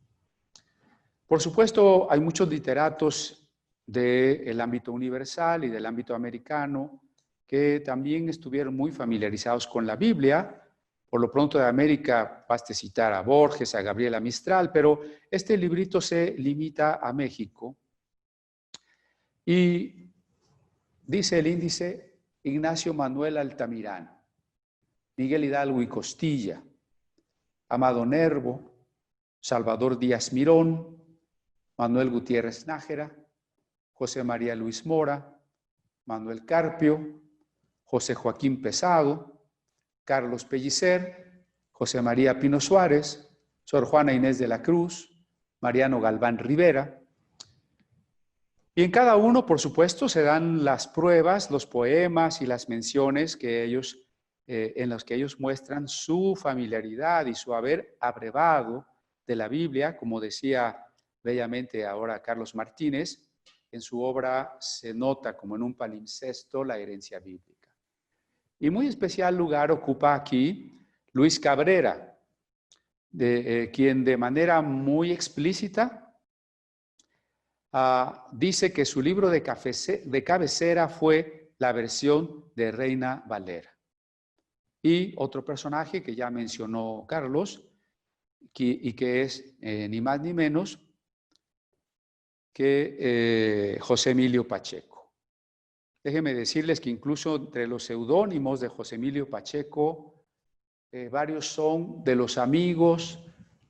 Por supuesto, hay muchos literatos del ámbito universal y del ámbito americano que también estuvieron muy familiarizados con la Biblia. Por lo pronto de América, baste citar a Borges, a Gabriela Mistral, pero este librito se limita a México. Y dice el índice Ignacio Manuel Altamirano, Miguel Hidalgo y Costilla, Amado Nervo, Salvador Díaz Mirón, Manuel Gutiérrez Nájera, José María Luis Mora, Manuel Carpio, José Joaquín Pesado, Carlos Pellicer, José María Pino Suárez, Sor Juana Inés de la Cruz, Mariano Galván Rivera. Y en cada uno, por supuesto, se dan las pruebas, los poemas y las menciones que ellos, en los que ellos muestran su familiaridad y su haber abrevado de la Biblia, como decía bellamente ahora Carlos Martínez, en su obra se nota como en un palimpsesto la herencia bíblica. Y muy especial lugar ocupa aquí Luis Cabrera, quien de manera muy explícita dice que su libro de cabecera fue la versión de Reina Valera. Y otro personaje que ya mencionó Carlos, y que es ni más ni menos que José Emilio Pacheco. Déjenme decirles que incluso entre los seudónimos de José Emilio Pacheco, varios son de los amigos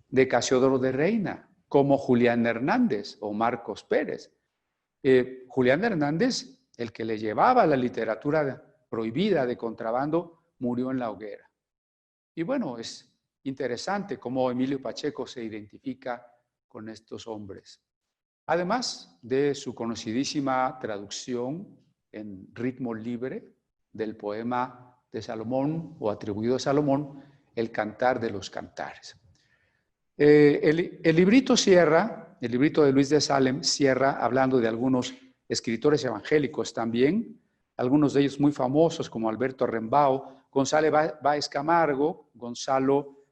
de Casiodoro de Reina, como Julián Hernández o Marcos Pérez. Julián Hernández, el que le llevaba la literatura prohibida de contrabando, murió en la hoguera. Y bueno, es interesante cómo Emilio Pacheco se identifica con estos hombres. Además de su conocidísima traducción en ritmo libre del poema de Salomón o atribuido a Salomón, El Cantar de los Cantares. El librito el librito de Luis de Salem cierra hablando de algunos escritores evangélicos también, algunos de ellos muy famosos como Alberto Rembao, Gonzalo Báez Camargo, Gonzalo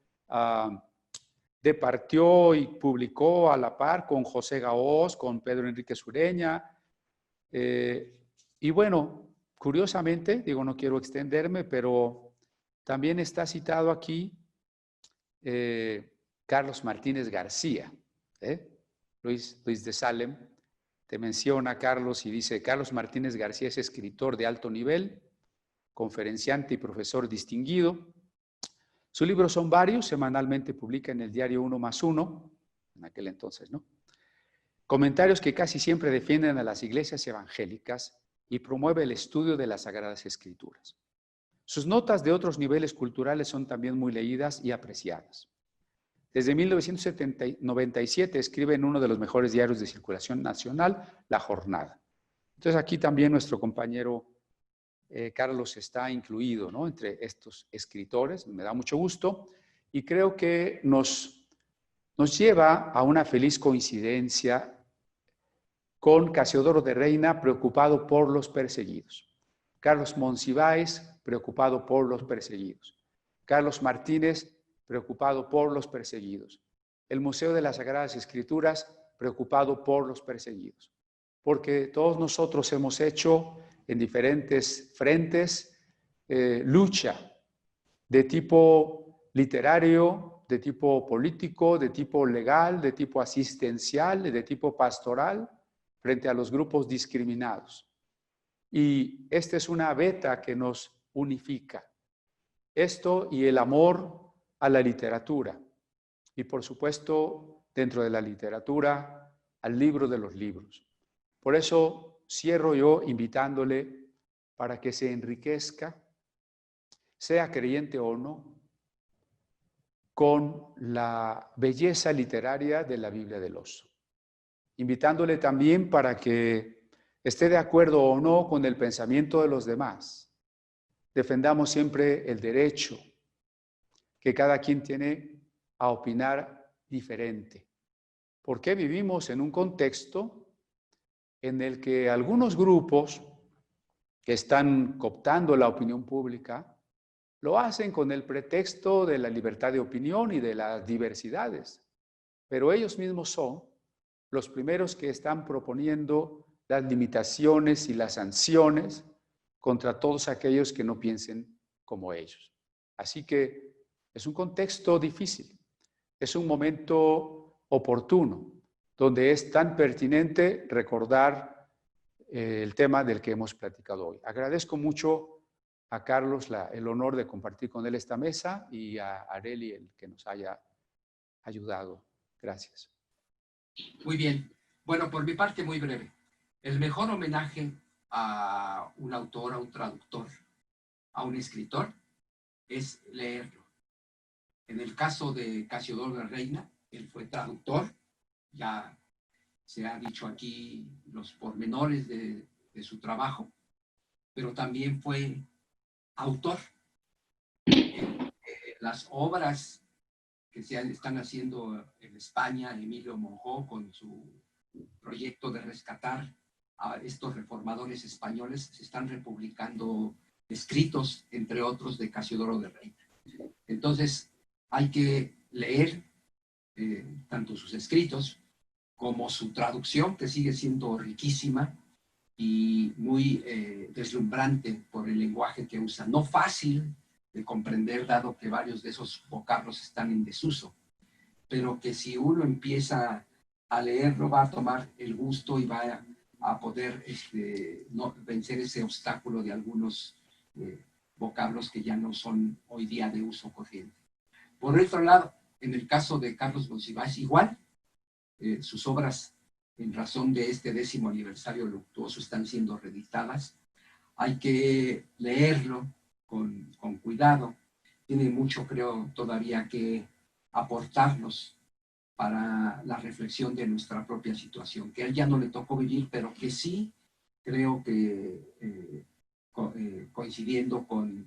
departió y publicó a la par con José Gaós, con Pedro Enrique Sureña. Y bueno, curiosamente, digo, no quiero extenderme, pero también está citado aquí Carlos Martínez García. Luis de Salem te menciona Carlos y dice, Carlos Martínez García es escritor de alto nivel, conferenciante y profesor distinguido. Sus libros son varios, semanalmente publica en el diario 1+1, en aquel entonces, ¿no? Comentarios que casi siempre defienden a las iglesias evangélicas y promueve el estudio de las Sagradas Escrituras. Sus notas de otros niveles culturales son también muy leídas y apreciadas. Desde 1997 escribe en uno de los mejores diarios de circulación nacional, La Jornada. Entonces aquí también nuestro compañero Carlos está incluido, ¿no?, entre estos escritores. Me da mucho gusto y creo que nos lleva a una feliz coincidencia con Casiodoro de Reina, preocupado por los perseguidos. Carlos Monsiváis, preocupado por los perseguidos. Carlos Martínez, preocupado por los perseguidos. El Museo de las Sagradas Escrituras, preocupado por los perseguidos. Porque todos nosotros hemos hecho en diferentes frentes lucha de tipo literario, de tipo político, de tipo legal, de tipo asistencial, de tipo pastoral, frente a los grupos discriminados. Y esta es una veta que nos unifica. Esto y el amor a la literatura. Y por supuesto, dentro de la literatura, al libro de los libros. Por eso cierro yo invitándole para que se enriquezca, sea creyente o no, con la belleza literaria de la Biblia del Oso. Invitándole también para que esté de acuerdo o no con el pensamiento de los demás. Defendamos siempre el derecho que cada quien tiene a opinar diferente. Porque vivimos en un contexto en el que algunos grupos que están cooptando la opinión pública lo hacen con el pretexto de la libertad de opinión y de las diversidades, pero ellos mismos son los primeros que están proponiendo las limitaciones y las sanciones contra todos aquellos que no piensen como ellos. Así que es un contexto difícil, es un momento oportuno, donde es tan pertinente recordar el tema del que hemos platicado hoy. Agradezco mucho a Carlos el honor de compartir con él esta mesa y a Arely el que nos haya ayudado. Gracias. Muy bien. Bueno, por mi parte, muy breve. El mejor homenaje a un autor, a un traductor, a un escritor, es leerlo. En el caso de Casiodoro de Reina, él fue traductor, ya se ha dicho aquí los pormenores de su trabajo, pero también fue autor. Las obras que se están haciendo en España, Emilio Monjó, con su proyecto de rescatar a estos reformadores españoles, se están republicando escritos, entre otros, de Casiodoro de Reina. Entonces, hay que leer tanto sus escritos como su traducción, que sigue siendo riquísima y muy deslumbrante por el lenguaje que usa. No fácil de comprender, dado que varios de esos vocablos están en desuso, pero que si uno empieza a leerlo va a tomar el gusto y va a poder no, vencer ese obstáculo de algunos vocablos que ya no son hoy día de uso corriente. Por otro lado, en el caso de Carlos Monsiváis, igual, sus obras, en razón de este 10º aniversario luctuoso, están siendo reeditadas. Hay que leerlo con cuidado. Tiene mucho, creo, todavía que aportarnos para la reflexión de nuestra propia situación, que a él ya no le tocó vivir, pero que sí creo que coincidiendo con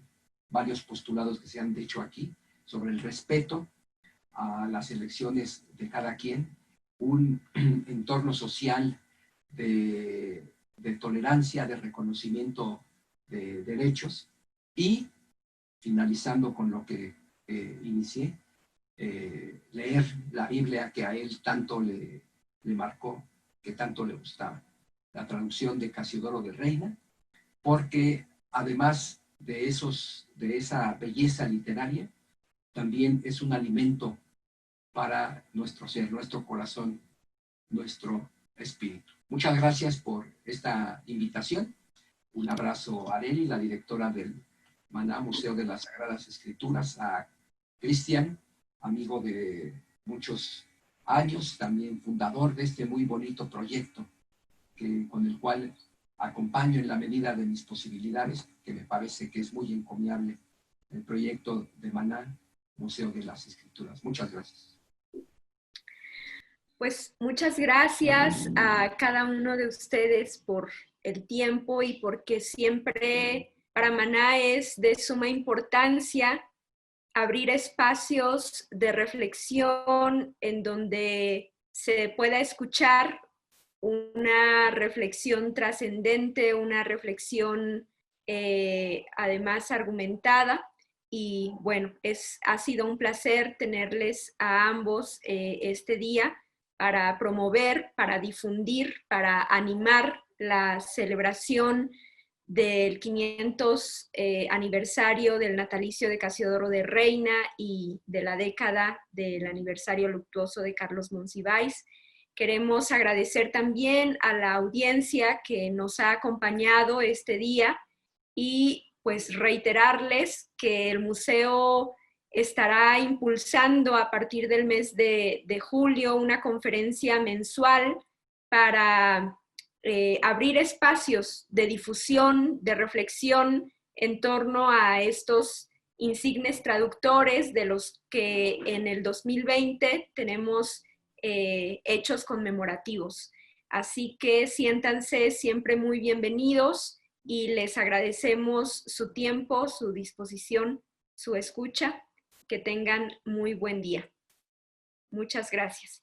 varios postulados que se han dicho aquí sobre el respeto a las elecciones de cada quien, un entorno social de tolerancia, de reconocimiento de derechos y, finalizando con lo que inicié, leer la Biblia que a él tanto le marcó, que tanto le gustaba, la traducción de Casiodoro de Reina, porque además de esa belleza literaria, también es un alimento para nuestro ser, nuestro corazón, nuestro espíritu. Muchas gracias por esta invitación. Un abrazo a Arely, la directora del Maná Museo de las Sagradas Escrituras, a Cristian, amigo de muchos años, también fundador de este muy bonito proyecto con el cual acompaño en la medida de mis posibilidades, que me parece que es muy encomiable el proyecto de Maná, Museo de las Escrituras. Muchas gracias. Pues muchas gracias a cada uno de ustedes por el tiempo y porque siempre para Maná es de suma importancia abrir espacios de reflexión en donde se pueda escuchar una reflexión trascendente, una reflexión además argumentada. Y bueno, ha sido un placer tenerles a ambos este día para promover, para difundir, para animar la celebración del 500 aniversario del natalicio de Casiodoro de Reina y de la década del aniversario luctuoso de Carlos Monsiváis. Queremos agradecer también a la audiencia que nos ha acompañado este día y pues reiterarles que el museo estará impulsando a partir del mes de julio una conferencia mensual para abrir espacios de difusión, de reflexión en torno a estos insignes traductores de los que en el 2020 tenemos hechos conmemorativos. Así que siéntanse siempre muy bienvenidos y les agradecemos su tiempo, su disposición, su escucha. Que tengan muy buen día. Muchas gracias.